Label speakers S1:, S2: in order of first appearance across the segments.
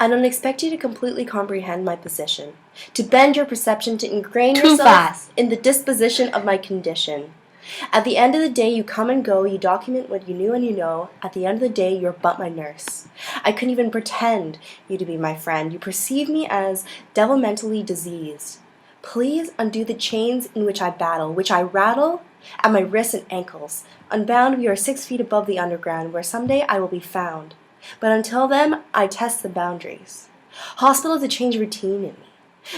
S1: I don't expect you to completely comprehend my position, to bend your perception, to ingrain
S2: Too
S1: yourself
S2: fast.
S1: in the disposition of my condition. At the end of the day, you come and go, you document what you knew and you know. At the end of the day, you're but my nurse. I couldn't even pretend you to be my friend. You perceive me as developmentally diseased. Please undo the chains in which I battle, which I rattle at my wrists and ankles. Unbound, we are 6 feet above the underground, where someday I will be found. But until then, I test the boundaries. Hospital to change routine in me.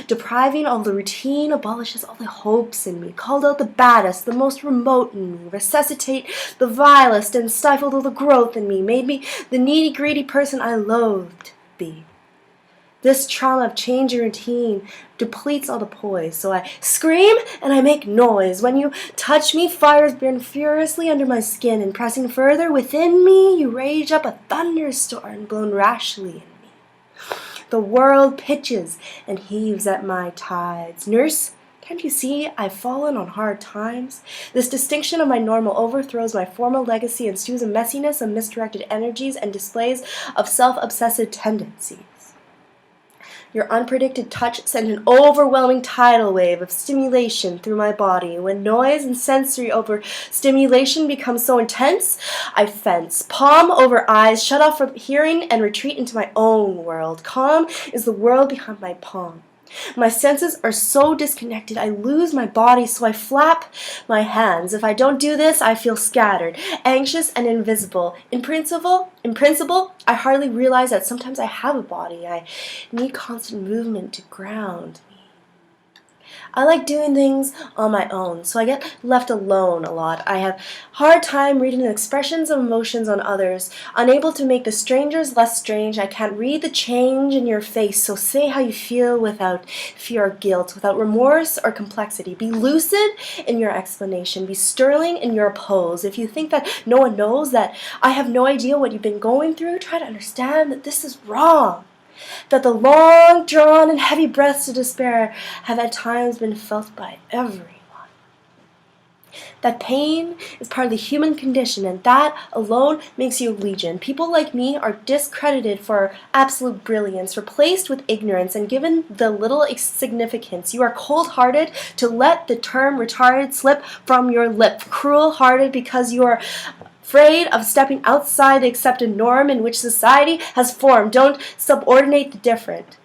S1: Depriving all the routine abolishes all the hopes in me, called out the baddest, the most remote in me, resuscitate the vilest, and stifled all the growth in me, made me the needy, greedy person I loathed be. This trauma of change and routine depletes all the poise, so I scream and I make noise. When you touch me, fires burn furiously under my skin, and pressing further within me, you rage up a thunderstorm blown rashly in me. The world pitches and heaves at my tides. Nurse, can't you see I've fallen on hard times? This distinction of my normal overthrows my formal legacy and stews a messiness of misdirected energies and displays of self-obsessive tendencies. Your unpredicted touch sent an overwhelming tidal wave of stimulation through my body. When noise and sensory overstimulation become so intense, I fence, palm over eyes, shut off from hearing, and retreat into my own world. Calm is the world behind my palm. My senses are so disconnected, I lose my body, so I flap my hands. If I don't do this, I feel scattered, anxious, and invisible. In principle, I hardly realize that sometimes I have a body. I need constant movement to ground me. I like doing things on my own, so I get left alone a lot. I have hard time reading the expressions of emotions on others, unable to make the strangers less strange. I can't read the change in your face, so say how you feel without fear or guilt, without remorse or complexity. Be lucid in your explanation. Be sterling in your pose. If you think that no one knows, that I have no idea what you've been going through, try to understand that this is wrong. That the long drawn and heavy breaths of despair have at times been felt by everyone. That pain is part of the human condition, and that alone makes you legion. People like me are discredited for absolute brilliance, replaced with ignorance, and given the little significance. You are cold-hearted to let the term retarded slip from your lip, cruel-hearted because you are afraid of stepping outside the accepted norm in which society has formed. Don't subordinate the different.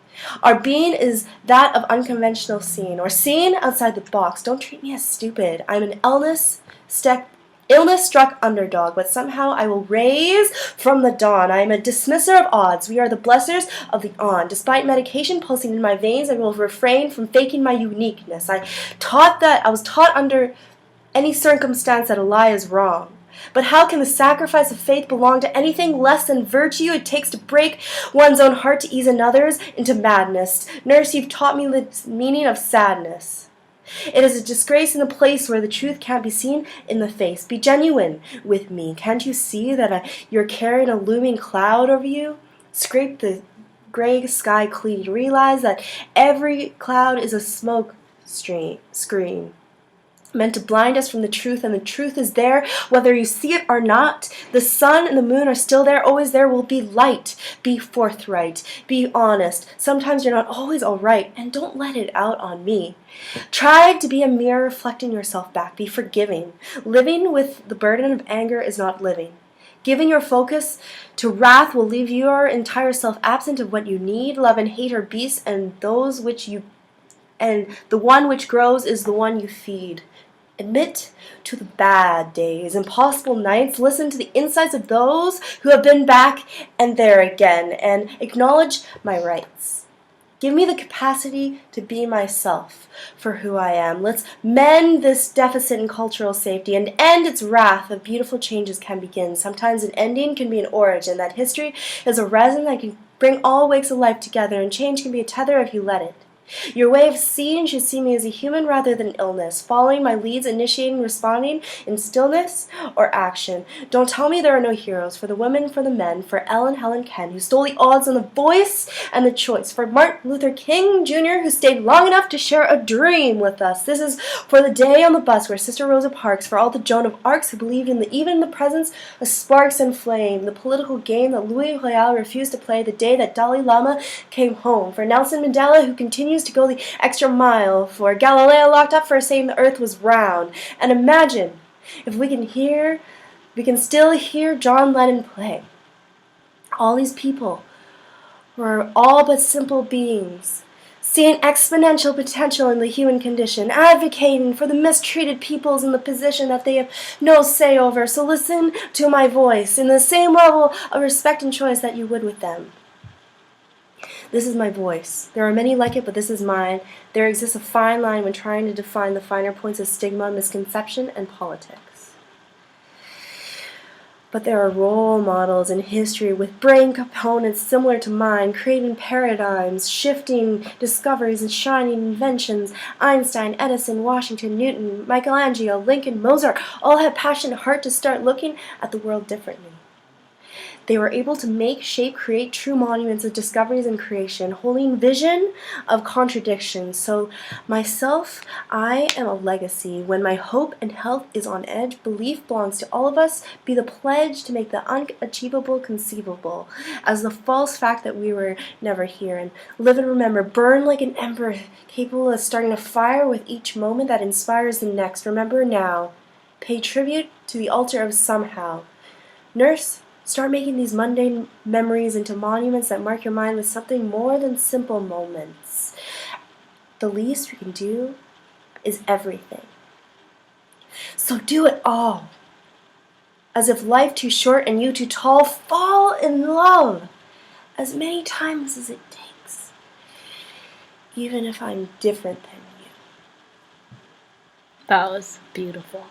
S1: Our being is that of unconventional seeing, or seeing outside the box. Don't treat me as stupid. I'm an illness-struck underdog, but somehow I will raise from the dawn. I am a dismisser of odds. We are the blessers of the on. Despite medication pulsing in my veins, I will refrain from faking my uniqueness. I was taught under any circumstance that a lie is wrong. But how can the sacrifice of faith belong to anything less than virtue it takes to break one's own heart to ease another's into madness? Nurse, you've taught me the meaning of sadness. It is a disgrace in a place where the truth can't be seen in the face. Be genuine with me. Can't you see that you're carrying a looming cloud over you? Scrape the gray sky clean. Realize that every cloud is a smoke screen meant to blind us from the truth, and the truth is there whether you see it or not. The sun and the moon are still there, always there will be light. Be forthright, be honest. Sometimes you're not always all right, and don't let it out on me. Try to be a mirror reflecting yourself back. Be forgiving. Living with the burden of anger is not living. Giving your focus to wrath will leave your entire self absent of what you need. Love and hate are beasts, and the one which grows is the one you feed. Admit to the bad days, impossible nights. Listen to the insights of those who have been back and there again, and acknowledge my rights. Give me the capacity to be myself for who I am. Let's mend this deficit in cultural safety and end its wrath of beautiful changes can begin. Sometimes an ending can be an origin. That history is a resin that can bring all wakes of life together, and change can be a tether if you let it. Your way of seeing should see me as a human rather than illness, following my leads, initiating, responding in stillness or action. Don't tell me there are no heroes, for the women, for the men, for Ellen, Helen, Ken, who stole the odds on the voice and the choice, for Martin Luther King Jr., who stayed long enough to share a dream with us. This is for the day on the bus where Sister Rosa Parks, for all the Joan of Arcs who believed in even the presence of sparks and flame, the political game that Louis Royale refused to play, the day that Dalai Lama came home, for Nelson Mandela, who continues to go the extra mile, for Galileo locked up for saying the earth was round. And imagine if we can still hear John Lennon play. All these people were all but simple beings, seeing exponential potential in the human condition, advocating for the mistreated peoples in the position that they have no say over. So listen to my voice in the same level of respect and choice that you would with them. This is my voice. There are many like it, but this is mine. There exists a fine line when trying to define the finer points of stigma, misconception, and politics. But there are role models in history with brain components similar to mine, creating paradigms, shifting discoveries, and shining inventions. Einstein, Edison, Washington, Newton, Michelangelo, Lincoln, Mozart all had passion and heart to start looking at the world differently. They were able to make, shape, create true monuments of discoveries and creation, holding vision of contradictions. So myself, I am a legacy. When my hope and health is on edge, belief belongs to all of us. Be the pledge to make the unachievable conceivable, as the false fact that we were never here. And live and remember, burn like an ember, capable of starting a fire with each moment that inspires the next. Remember now. Pay tribute to the altar of somehow. Nurse, start making these mundane memories into monuments that mark your mind with something more than simple moments. The least we can do is everything. So do it all. As if life too short and you too tall, fall in love as many times as it takes. Even if I'm different than you.
S2: That was beautiful.